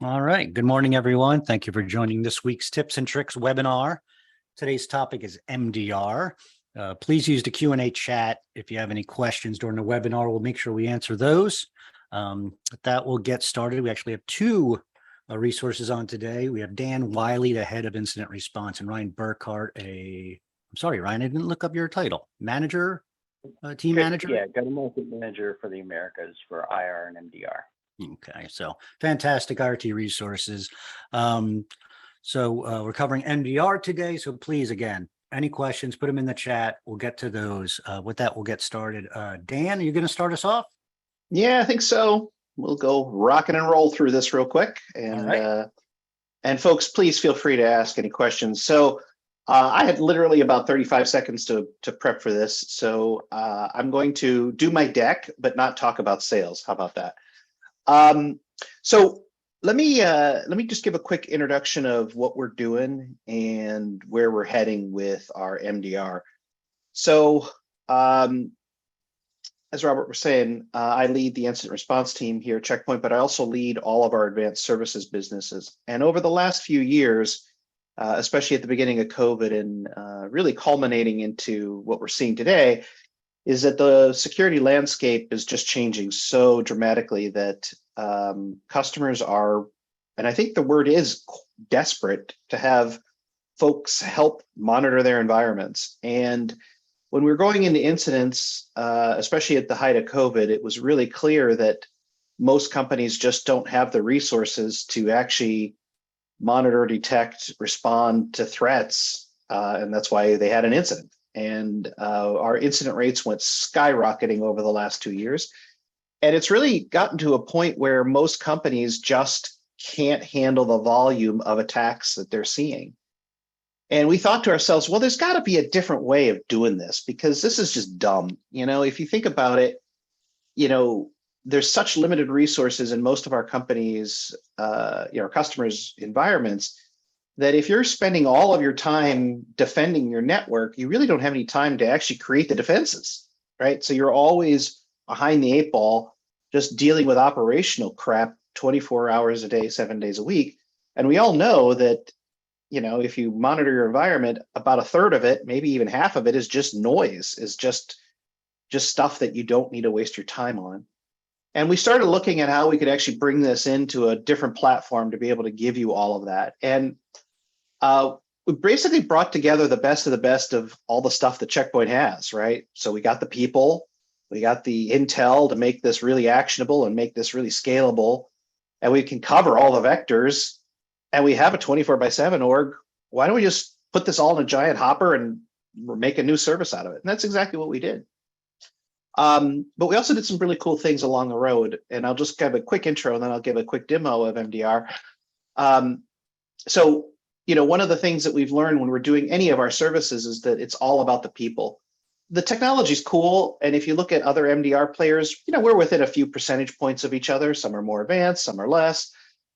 All right. Good morning, everyone. Thank you for joining this week's Tips and Tricks webinar. Today's topic is MDR. Please use the Q&A chat if you have any questions during the webinar. We'll make sure we answer those. With that, we'll get started. We actually have two resources on today. We have Dan Wiley, the head of incident response, and Ryan Burkhart, I'm sorry, Ryan, I didn't look up your title. Manager, team manager? Yeah, go-to-market manager for the Americas for IR and MDR. Okay, so fantastic RT resources. We're covering MDR today. So please, again, any questions, put them in the chat. We'll get to those. With that, we'll get started. Dan, are you going to start us off? Yeah, I think so. We'll go rocking and roll through this real quick. And right. And folks, please feel free to ask any questions. So I had literally about 35 seconds to prep for this. So I'm going to do my deck, but not talk about sales. How about that? So let me just give a quick introduction of what we're doing and where we're heading with our MDR. So as Robert was saying, I lead the incident response team here at Checkpoint, but I also lead all of our advanced services businesses. And over the last few years, especially at the beginning of COVID and really culminating into what we're seeing today, is that the security landscape is just changing so dramatically that customers are, and I think the word is desperate to have folks help monitor their environments. And when we were going into incidents, especially at the height of COVID, it was really clear that most companies just don't have the resources to actually monitor, detect, respond to threats. And that's why they had an incident. And our incident rates went skyrocketing over the last 2 years. And it's really gotten to a point where most companies just can't handle the volume of attacks that they're seeing. And we thought to ourselves, well, there's got to be a different way of doing this because this is just dumb. You know, if you think about it, you know, there's such limited resources in most of our companies, customers' environments, that if you're spending all of your time defending your network, you really don't have any time to actually create the defenses, right? So you're always behind the eight ball, just dealing with operational crap 24 hours a day, 7 days a week. And we all know that, you know, if you monitor your environment, about a third of it, maybe even half of it is just noise, is just stuff that you don't need to waste your time on. And we started looking at how we could actually bring this into a different platform to be able to give you all of that. And we basically brought together the best of all the stuff that Checkpoint has, right? So we got the people, we got the intel to make this really actionable and make this really scalable, and we can cover all the vectors, and we have a 24/7 org. Why don't we just put this all in a giant hopper and make a new service out of it? And that's exactly what we did. But we also did some really cool things along the road, and I'll just give a quick intro and then I'll give a quick demo of MDR. So, you know, one of the things that we've learned when we're doing any of our services is that it's all about the people. The technology is cool, and if you look at other MDR players, you know, we're within a few percentage points of each other. Some are more advanced, some are less.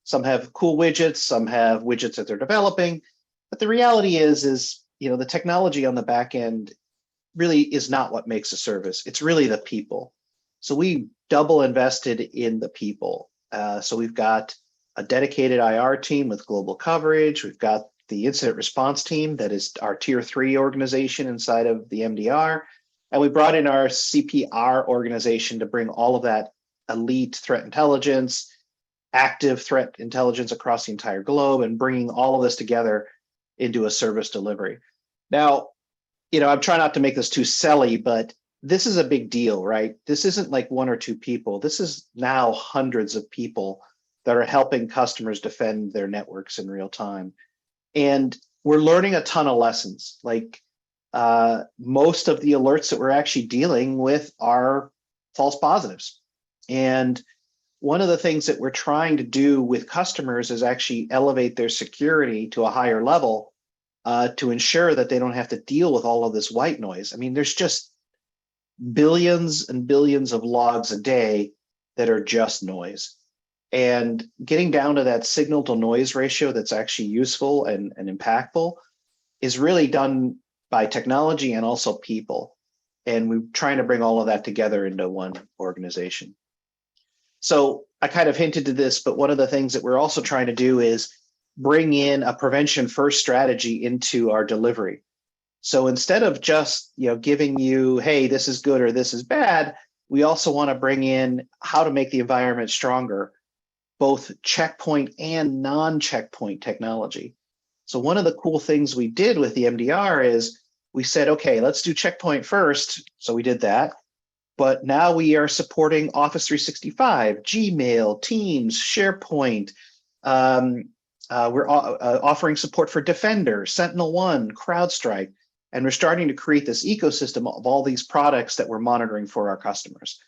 Some have cool widgets, some have widgets that they're developing. But the reality is, you know, the technology on the back end really is not what makes a service. It's really the people. So we double invested in the people. So we've got a dedicated IR team with global coverage. We've got the incident response team that is our tier 3 organization inside of the MDR. And we brought in our CPR organization to bring all of that elite threat intelligence, active threat intelligence across the entire globe, and bringing all of this together into a service delivery. Now, you know, I'm trying not to make this too selly, but this is a big deal, right? This isn't like one or two people. This is now hundreds of people that are helping customers defend their networks in real time. And we're learning a ton of lessons. Like most of the alerts that we're actually dealing with are false positives. And one of the things that we're trying to do with customers is actually elevate their security to a higher level to ensure that they don't have to deal with all of this white noise. I mean, there's just billions and billions of logs a day that are just noise. And getting down to that signal to noise ratio that's actually useful and impactful is really done by technology and also people. And we're trying to bring all of that together into one organization. So I kind of hinted to this, but one of the things that we're also trying to do is bring in a prevention first strategy into our delivery. So instead of just, giving you, hey, this is good or this is bad, we also want to bring in how to make the environment stronger, both checkpoint and non-checkpoint technology. So one of the cool things we did with the MDR is we said, okay, let's do checkpoint first. So we did that. But now we are supporting Office 365, Gmail, Teams, SharePoint. We're offering support for Defender, SentinelOne, CrowdStrike. And we're starting to create this ecosystem of all these products that we're monitoring for our customers.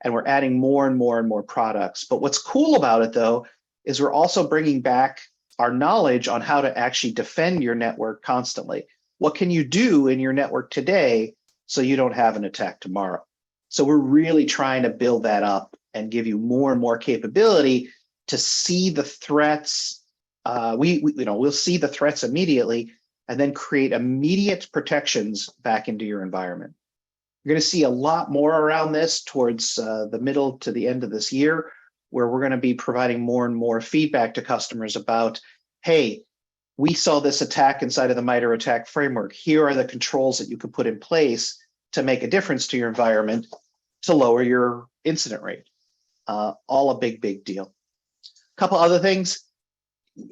And we're adding more and more and more products. But what's cool about it, though, is we're also bringing back our knowledge on how to actually defend your network constantly. What can you do in your network today so you don't have an attack tomorrow? So we're really trying to build that up and give you more and more capability to see the threats. We'll see the threats immediately and then create immediate protections back into your environment. You're going to see a lot more around this towards the middle to the end of this year, where we're going to be providing more and more feedback to customers about, hey, we saw this attack inside of the MITRE ATT&CK framework. Here are the controls that you can put in place to make a difference to your environment to lower your incident rate. All a big, big deal. A couple other things.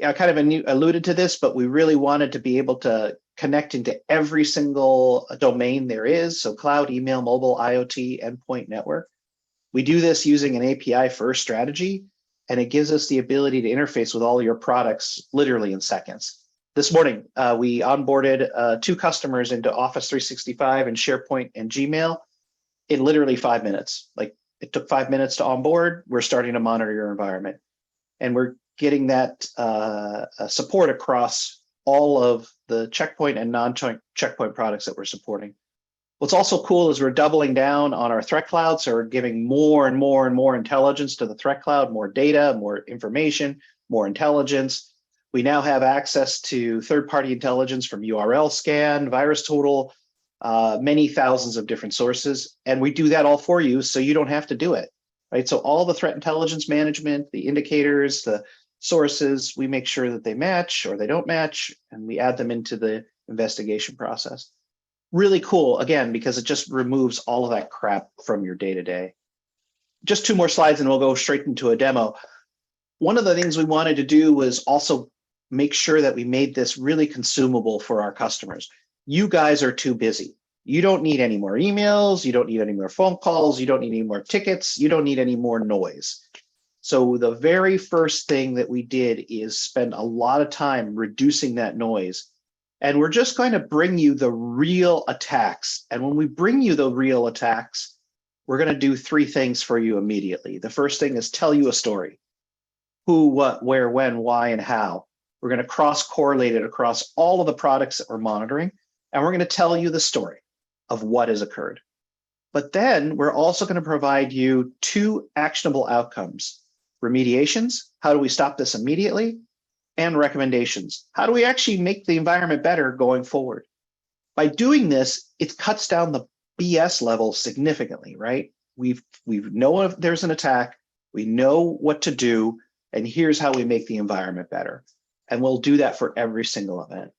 I kind of alluded to this, but we really wanted to be able to connect into every single domain there is. So cloud, email, mobile, IoT, endpoint, network. We do this using an API first strategy, and it gives us the ability to interface with all your products literally in seconds. This morning, we onboarded 2 customers into Office 365 and SharePoint and Gmail in literally 5 minutes. Like, it took 5 minutes to onboard. We're starting to monitor your environment. And we're getting that support across all of the checkpoint and non-checkpoint products that we're supporting. What's also cool is we're doubling down on our threat cloud. So we're giving more and more and more intelligence to the threat cloud, more data, more information, more intelligence. We now have access to third-party intelligence from URL scan, VirusTotal, many thousands of different sources. And we do that all for you, so you don't have to do it, right? So all the threat intelligence management, the indicators, the sources, we make sure that they match or they don't match, and we add them into the investigation process. Really cool, again, because it just removes all of that crap from your day-to-day. Just 2 more slides and we'll go straight into a demo. One of the things we wanted to do was also make sure that we made this really consumable for our customers. You guys are too busy. You don't need any more emails. You don't need any more phone calls. You don't need any more tickets. You don't need any more noise. So the very first thing that we did is spend a lot of time reducing that noise. And we're just going to bring you the real attacks. And when we bring you the real attacks, we're going to do 3 things for you immediately. The first thing is tell you a story. Who, what, where, when, why, and how. We're going to cross-correlate it across all of the products that we're monitoring. And we're going to tell you the story of what has occurred. But then we're also going to provide you 2 actionable outcomes. Remediations, how do we stop this immediately? And recommendations, how do we actually make the environment better going forward? By doing this, it cuts down the BS level significantly, right? We know if there's an attack, we know what to do, and here's how we make the environment better. And we'll do that for every single event.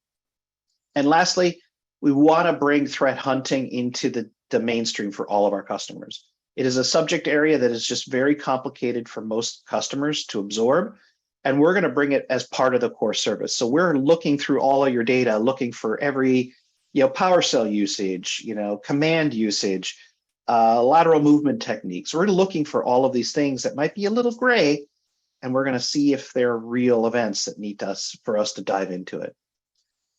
And lastly, we want to bring threat hunting into the mainstream for all of our customers. It is a subject area that is just very complicated for most customers to absorb, and we're going to bring it as part of the core service. So we're looking through all of your data, looking for every, PowerShell usage, command usage, lateral movement techniques. We're looking for all of these things that might be a little gray, and we're going to see if they're real events that need for us to dive into it.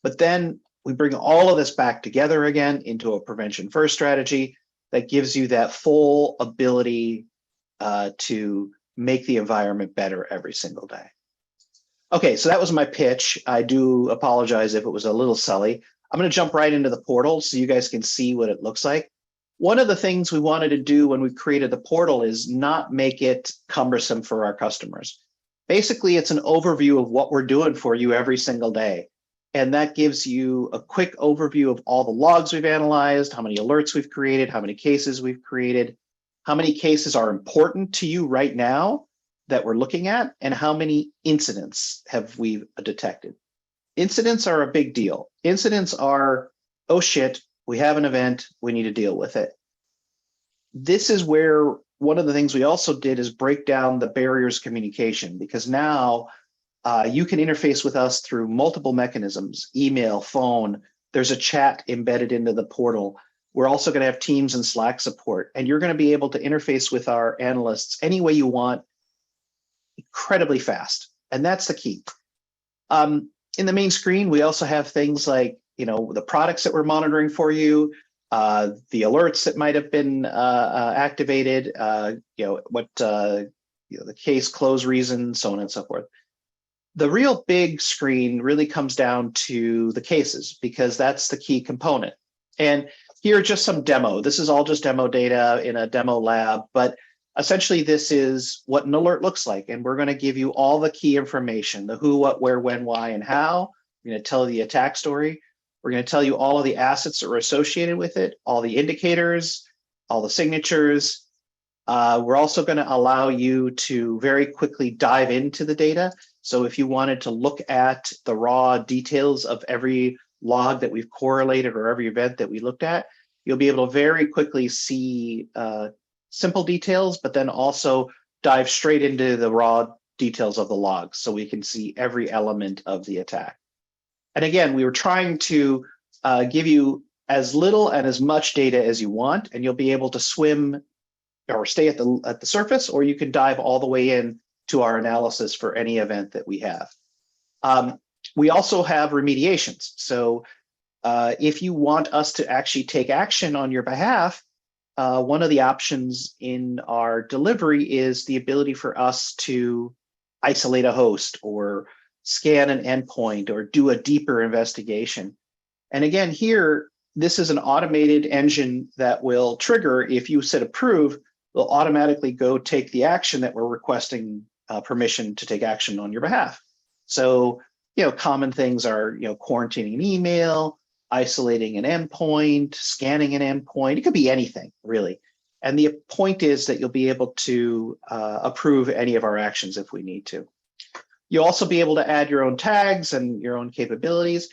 But then we bring all of this back together again into a prevention first strategy that gives you that full ability to make the environment better every single day. Okay, so that was my pitch. I do apologize if it was a little silly. I'm going to jump right into the portal so you guys can see what it looks like. One of the things we wanted to do when we created the portal is not make it cumbersome for our customers. Basically, it's an overview of what we're doing for you every single day. And that gives you a quick overview of all the logs we've analyzed, how many alerts we've created, how many cases we've created, how many cases are important to you right now that we're looking at and how many incidents have we detected. Incidents are a big deal. Incidents are, oh shit, we have an event, we need to deal with it. This is where one of the things we also did is break down the barriers to communication, because now you can interface with us through multiple mechanisms, email, phone, there's a chat embedded into the portal. We're also going to have Teams and Slack support, and you're going to be able to interface with our analysts any way you want, incredibly fast. And that's the key. In the main screen, we also have things like, the products that we're monitoring for you, the alerts that might have been activated, the case close reason, so on and so forth. The real big screen really comes down to the cases, because that's the key component. And here, just some demo. This is all just demo data in a demo lab, but essentially this is what an alert looks like. And we're going to give you all the key information, the who, what, where, when, why, and how. We're going to tell you the attack story. We're going to tell you all of the assets that are associated with it, all the indicators, all the signatures. We're also going to allow you to very quickly dive into the data. So if you wanted to look at the raw details of every log that we've correlated or every event that we looked at, you'll be able to very quickly see simple details, but then also dive straight into the raw details of the logs so we can see every element of the attack. And again, we were trying to give you as little and as much data as you want, and you'll be able to swim or stay at the surface, or you can dive all the way in to our analysis for any event that we have. We also have remediations. So if you want us to actually take action on your behalf, one of the options in our delivery is the ability for us to isolate a host or scan an endpoint or do a deeper investigation. And again, here, this is an automated engine that will trigger if you said approve, will automatically go take the action that we're requesting permission to take action on your behalf. So, common things are, quarantining an email, isolating an endpoint, scanning an endpoint. It could be anything, really. And the point is that you'll be able to approve any of our actions if we need to. You'll also be able to add your own tags and your own capabilities.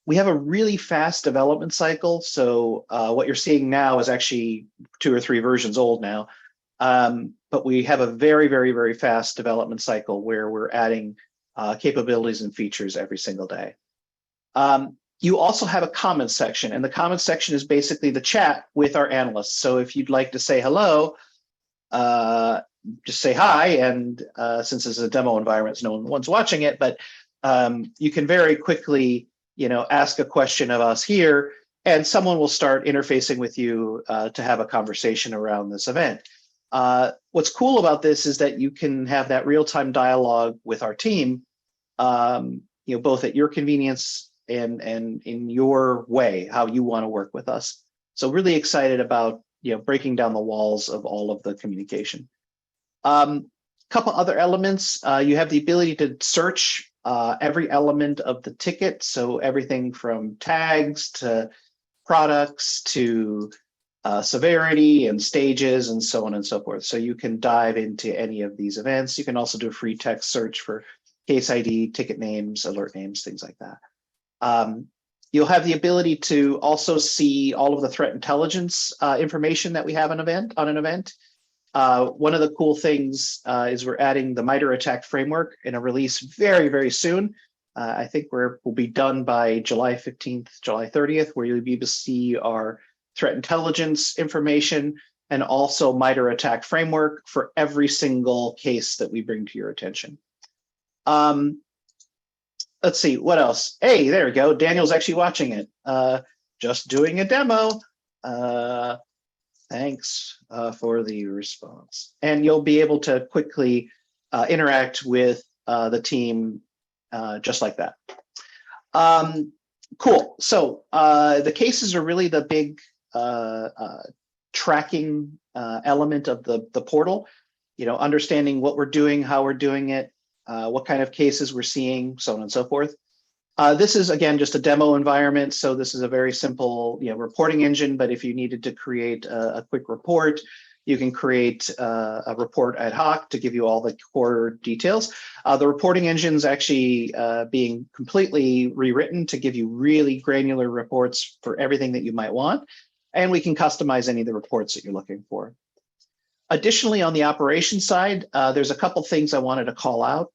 We have a really fast development cycle. So what you're seeing now is actually 2 or 3 versions old now. But we have a very, very, very fast development cycle where we're adding capabilities and features every single day. You also have a comments section, and the comments section is basically the chat with our analysts. So if you'd like to say hello, just say hi, and since it's a demo environment, no one's watching it, but you can very quickly, ask a question of us here, and someone will start interfacing with you to have a conversation around this event. What's cool about this is that you can have that real-time dialogue with our team, both at your convenience and in your way, how you want to work with us. So really excited about breaking down the walls of all of the communication. Couple other elements, you have the ability to search every element of the ticket. So everything from tags to products to severity and stages and so on and so forth. So you can dive into any of these events. You can also do a free text search for case ID, ticket names, alert names, things like that. You'll have the ability to also see all of the threat intelligence information that we have on an event. One of the cool things is we're adding the MITRE ATT&CK framework in a release very, very soon. I think we'll be done by July 15th, July 30th, where you'll be able to see our threat intelligence information and also MITRE ATT&CK framework for every single case that we bring to your attention. Let's see, what else? Hey, there we go. Daniel's actually watching it. Just doing a demo. Thanks for the response. And you'll be able to quickly interact with the team just like that. Cool. So the cases are really the big tracking element of the portal. Understanding what we're doing, how we're doing it, what kind of cases we're seeing, so on and so forth. This is, again, just a demo environment. So this is a very simple reporting engine, but if you needed to create a quick report, You can create a report ad hoc to give you all the core details. The reporting engine's actually being completely rewritten to give you really granular reports for everything that you might want. And we can customize any of the reports that you're looking for. Additionally, on the operations side, there's a couple things I wanted to call out.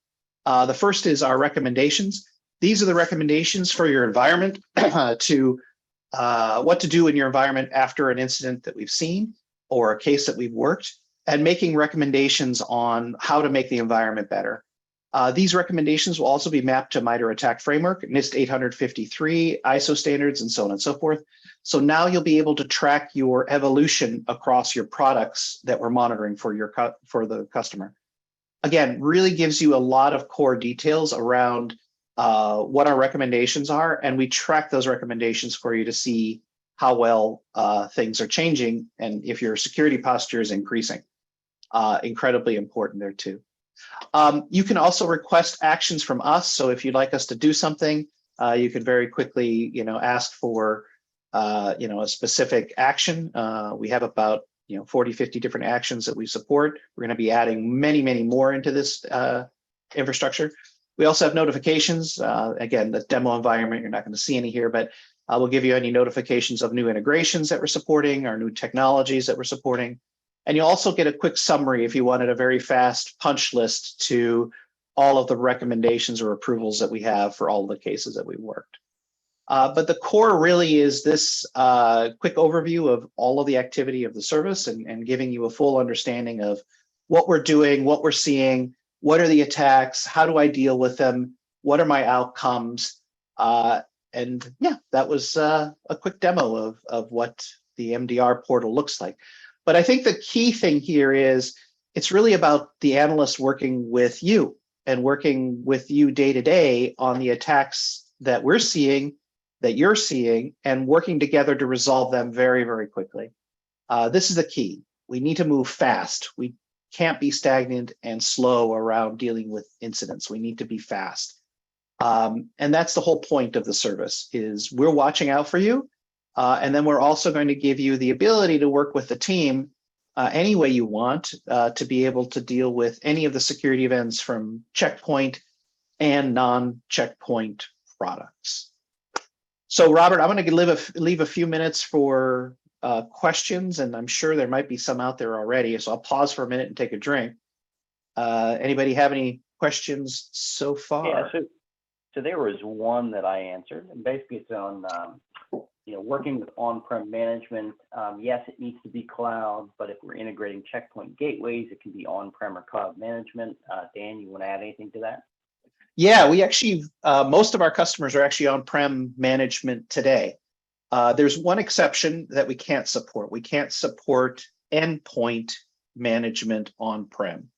The first is our recommendations. These are the recommendations for your environment to what to do in your environment after an incident that we've seen or a case that we've worked, and making recommendations on how to make the environment better. These recommendations will also be mapped to MITRE ATT&CK framework, NIST 853, ISO standards, and so on and so forth. So now you'll be able to track your evolution across your products that we're monitoring for the customer. Again, really gives you a lot of core details around what our recommendations are, and we track those recommendations for you to see how well things are changing and if your security posture is increasing. Incredibly important there too. You can also request actions from us. So if you'd like us to do something, you can very quickly, ask for, a specific action. We have about 40, 50 different actions that we support. We're going to be adding many, many more into this infrastructure. We also have notifications. Again, the demo environment, you're not going to see any here, but we'll give you any notifications of new integrations that we're supporting, our new technologies that we're supporting. And you'll also get a quick summary if you wanted a very fast punch list to all of the recommendations or approvals that we have for all of the cases that we've worked. But the core really is this quick overview of all of the activity of the service and giving you a full understanding of what we're doing, what we're seeing, what are the attacks, how do I deal with them, what are my outcomes. And yeah, that was a quick demo of what the MDR portal looks like. But I think the key thing here is it's really about the analysts working with you and working with you day to day on the attacks that we're seeing, that you're seeing, and working together to resolve them very, very quickly. This is the key. We need to move fast. We can't be stagnant and slow around dealing with incidents. We need to be fast. And that's the whole point of the service is we're watching out for you. And then we're also going to give you the ability to work with the team any way you want to be able to deal with any of the security events from checkpoint and non-checkpoint products. So Robert, I'm going to leave a few minutes for questions, and I'm sure there might be some out there already. So I'll pause for a minute and take a drink. Anybody have any questions so far? Yeah, so there was one that I answered, and basically it's on working with on-prem management. Yes, it needs to be cloud, but if we're integrating checkpoint gateways, it can be on-prem or cloud management. Dan, you want to add anything to that? Yeah, we actually, most of our customers are actually on-prem management today. There's one exception that we can't support. We can't support endpoint management on-prem.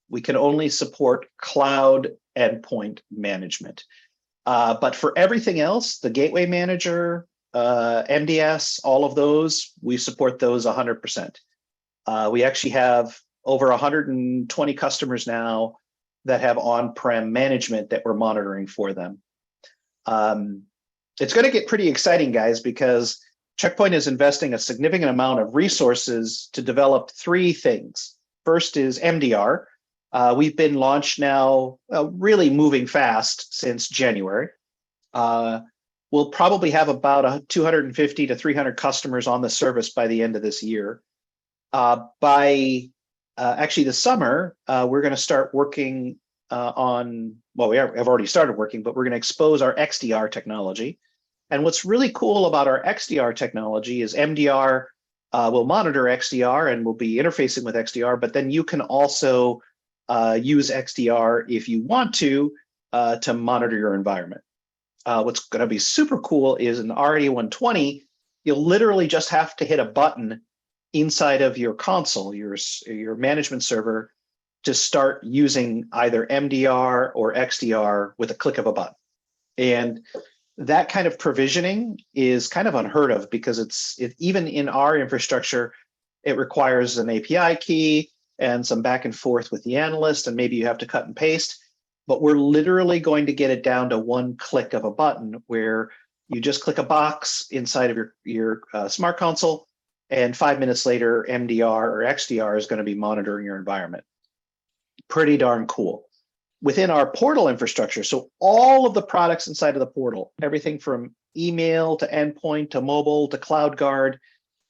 We can only support cloud endpoint management. But for everything else, the gateway manager, MDS, all of those, we support those 100%. We actually have over 120 customers now that have on-prem management that we're monitoring for them. It's going to get pretty exciting, guys, because Checkpoint is investing a significant amount of resources to develop three things. First is MDR. We've been launched now, really moving fast since January. We'll probably have about 250 to 300 customers on the service by the end of this year. By actually the summer, we're going to start working on, well, we have already started working, but we're going to expose our XDR technology. And what's really cool about our XDR technology is MDR will monitor XDR and will be interfacing with XDR, but then you can also use XDR if you want to monitor your environment. What's going to be super cool is in RA120, you'll literally just have to hit a button inside of your console, your management server, to start using either MDR or XDR with a click of a button. And that kind of provisioning is kind of unheard of because even in our infrastructure, it requires an API key and some back and forth with the analyst, and maybe you have to cut and paste. But we're literally going to get it down to one click of a button where you just click a box inside of your smart console, and 5 minutes later, MDR or XDR is going to be monitoring your environment. Pretty darn cool. Within our portal infrastructure, so all of the products inside of the portal, everything from email to endpoint to mobile to CloudGuard,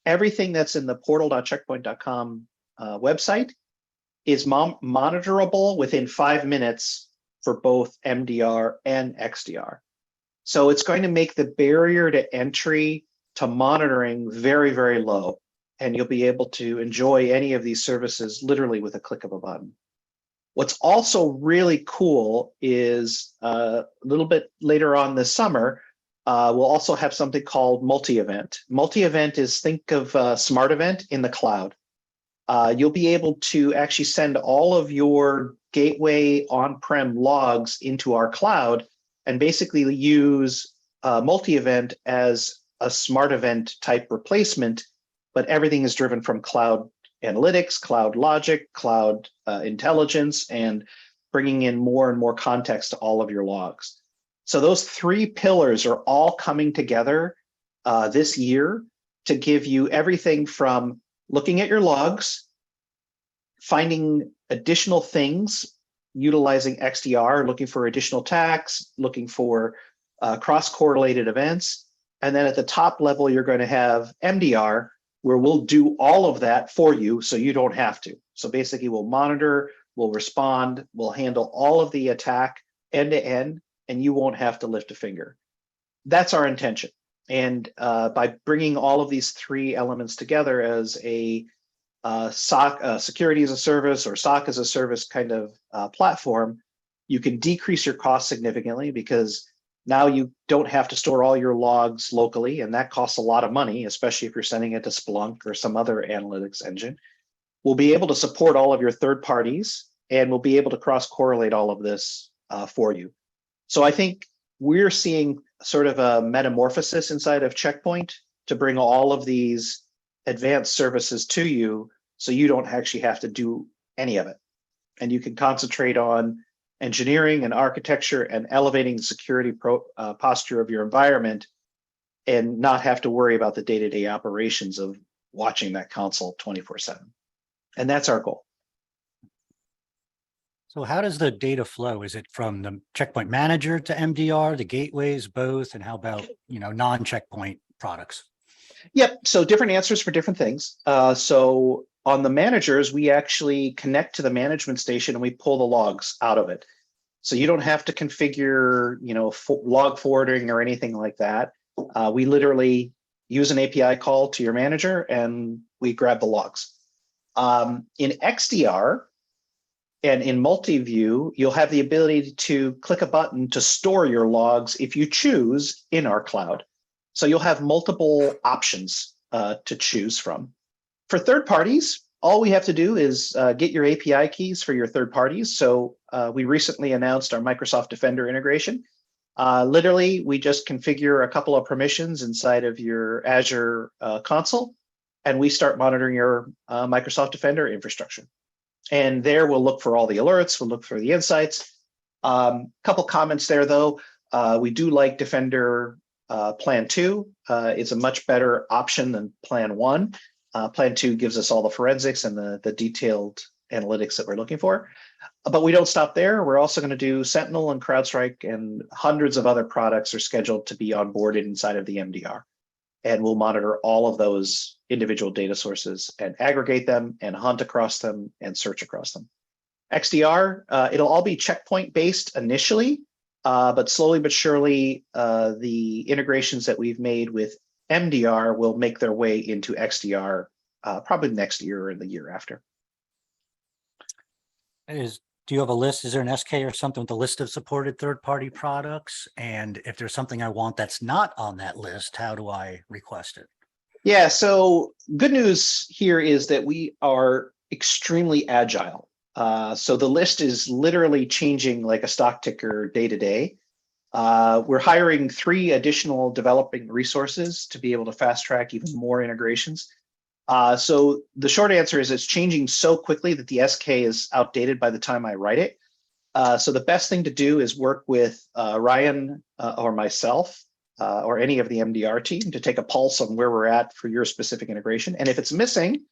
everything that's in the portal.checkpoint.com website is monitorable within 5 minutes for both MDR and XDR. So it's going to make the barrier to entry to monitoring very, very low. And you'll be able to enjoy any of these services literally with a click of a button. What's also really cool is a little bit later on this summer, we'll also have something called multi-event. Multi-event is, think of a smart event in the cloud. You'll be able to actually send all of your gateway on-prem logs into our cloud and basically use multi-event as a smart event type replacement, but everything is driven from cloud analytics, cloud logic, cloud intelligence, and bringing in more and more context to all of your logs. So those three pillars are all coming together this year to give you everything from looking at your logs, finding additional things, utilizing XDR, looking for additional attacks, looking for cross-correlated events. And then at the top level, you're going to have MDR, where we'll do all of that for you so you don't have to. So basically, we'll monitor, we'll respond, we'll handle all of the attack end to end, and you won't have to lift a finger. That's our intention. And by bringing all of these three elements together as a SOC, security as a service or SOC as a service kind of platform, you can decrease your cost significantly because now you don't have to store all your logs locally, and that costs a lot of money, especially if you're sending it to Splunk or some other analytics engine. We'll be able to support all of your third parties, and we'll be able to cross-correlate all of this for you. So I think we're seeing sort of a metamorphosis inside of Checkpoint to bring all of these advanced services to you so you don't actually have to do any of it. And you can concentrate on engineering and architecture and elevating the security posture of your environment and not have to worry about the day-to-day operations of watching that console 24/7. And that's our goal. So how does the data flow? Is it from the checkpoint manager to MDR, the gateways, both? And how about, non-checkpoint products? Yep. So different answers for different things. So on the managers, we actually connect to the management station and we pull the logs out of it. So you don't have to configure, log forwarding or anything like that. We literally use an API call to your manager and we grab the logs. In XDR and in multi-view, you'll have the ability to click a button to store your logs if you choose in our cloud. So you'll have multiple options to choose from. For third parties, all we have to do is get your API keys for your third parties. So we recently announced our Microsoft Defender integration. Literally, we just configure a couple of permissions inside of your Azure console, and we start monitoring your Microsoft Defender infrastructure. And there we'll look for all the alerts, we'll look for the insights. Couple comments there, though. We do like Defender Plan 2. It's a much better option than Plan 1. Plan 2 gives us all the forensics and the detailed analytics that we're looking for. But we don't stop there. We're also going to do Sentinel and CrowdStrike, and hundreds of other products are scheduled to be onboarded inside of the MDR. And we'll monitor all of those individual data sources and aggregate them and hunt across them and search across them. XDR, it'll all be checkpoint based initially, but slowly but surely, the integrations that we've made with MDR will make their way into XDR probably next year or the year after. Do you have a list? Is there an SK or something with a list of supported third-party products? And if there's something I want that's not on that list, how do I request it? Yeah, so good news here is that we are extremely agile. So the list is literally changing like a stock ticker day to day. We're hiring 3 additional developing resources to be able to fast track even more integrations. So the short answer is it's changing so quickly that the SK is outdated by the time I write it. So the best thing to do is work with Ryan or myself or any of the MDR team to take a pulse on where we're at for your specific integration. And if it's missing,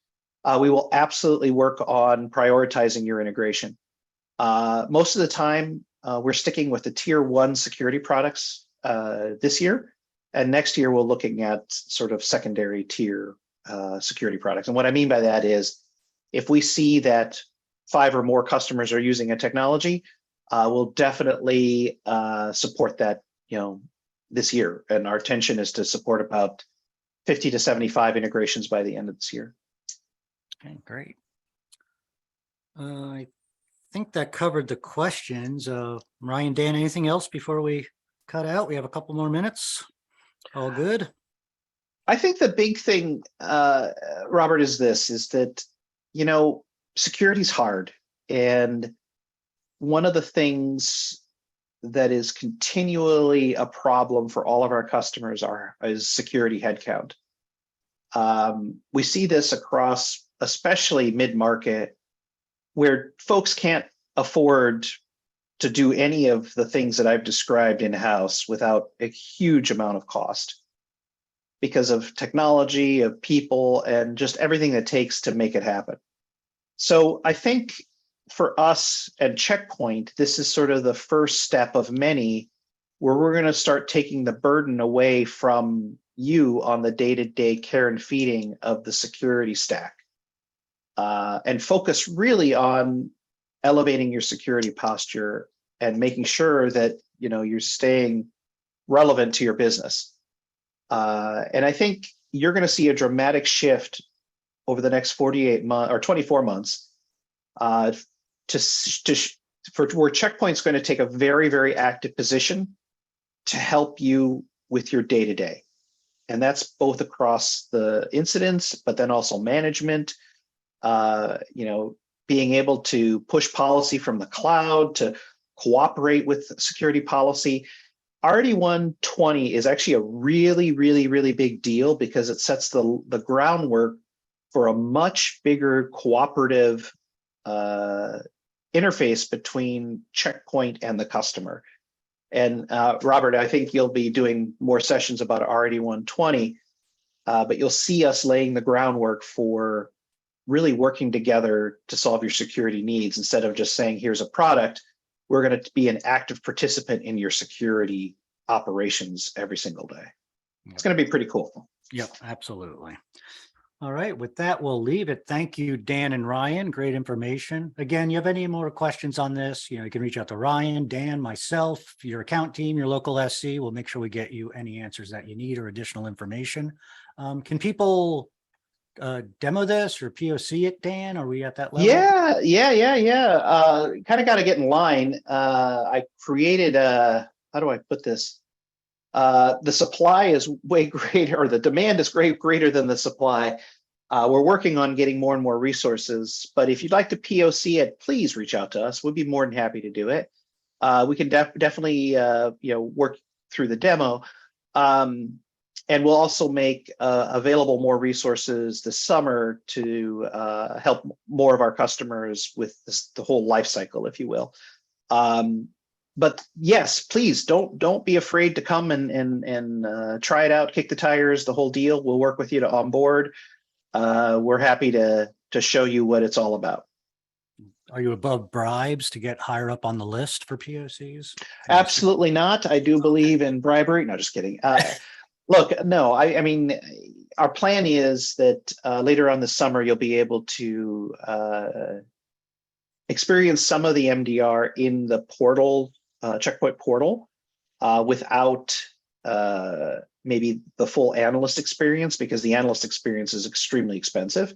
we will absolutely work on prioritizing your integration. Most of the time, we're sticking with the tier 1 security products this year. And next year, we're looking at sort of secondary tier security products. And what I mean by that is, if we see that 5 or more customers are using a technology, we'll definitely support that, this year. And our intention is to support about 50 to 75 integrations by the end of this year. Okay, great. I think that covered the questions. Ryan, Dan, anything else before we cut out? We have a couple more minutes. All good? I think the big thing, Robert, is that, security is hard. And one of the things that is continually a problem for all of our customers is security headcount. We see this across, especially mid-market, where folks can't afford to do any of the things that I've described in-house without a huge amount of cost because of technology, of people, and just everything it takes to make it happen. So I think for us at Checkpoint, this is sort of the first step of many where we're going to start taking the burden away from you on the day-to-day care and feeding of the security stack, and focus really on elevating your security posture and making sure that you're staying relevant to your business. And I think you're going to see a dramatic shift over the next 48 months or 24 months for where Checkpoint's going to take a very, very active position to help you with your day-to-day. And that's both across the incidents, but then also management, being able to push policy from the cloud to cooperate with security policy. RD120 is actually a really, really, really big deal because it sets the groundwork for a much bigger cooperative interface between Checkpoint and the customer. And Robert, I think you'll be doing more sessions about RD120, but you'll see us laying the groundwork for really working together to solve your security needs. Instead of just saying, here's a product, we're going to be an active participant in your security operations every single day. Yep. It's going to be pretty cool. Yep, absolutely. All right, with that, we'll leave it. Thank you, Dan and Ryan. Great information. Again, you have any more questions on this, you can reach out to Ryan, Dan, myself, your account team, your local SC. We'll make sure we get you any answers that you need or additional information. Can people demo this or POC it, Dan? Are we at that level? Yeah. Kind of got to get in line. I created how do I put this? The supply is way greater, or the demand is greater than the supply. We're working on getting more and more resources, but if you'd like to POC it, please reach out to us. We'd be more than happy to do it. We can definitely work through the demo. And we'll also make available more resources this summer to help more of our customers with the whole life cycle, if you will. But yes, please don't be afraid to come and try it out, kick the tires, the whole deal. We'll work with you to onboard. We're happy to show you what it's all about. Are you above bribes to get higher up on the list for POCs? Absolutely not. I do believe in bribery. No, just kidding. Look, no, I mean, our plan is that later on this summer, you'll be able to experience some of the MDR in the portal, Checkpoint portal, without maybe the full analyst experience, because the analyst experience is extremely expensive.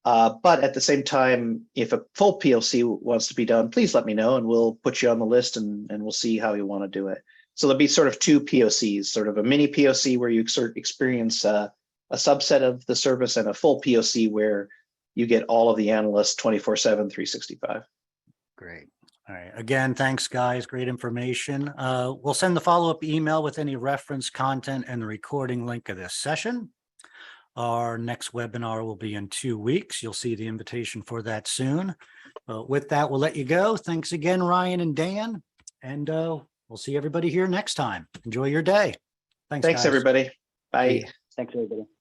But at the same time, if a full POC wants to be done, please let me know and we'll put you on the list and we'll see how you want to do it. So there'll be sort of two POCs, sort of a mini POC where you experience a subset of the service, and a full POC where you get all of the analysts 24/7, 365. Great. All right. Again, thanks, guys. Great information. We'll send the follow-up email with any reference content and the recording link of this session. Our next webinar will be in 2 weeks. You'll see the invitation for that soon. With that, we'll let you go. Thanks again, Ryan and Dan. And we'll see everybody here next time. Enjoy your day. Thanks, guys. everybody. Bye. See ya. Thanks, everybody.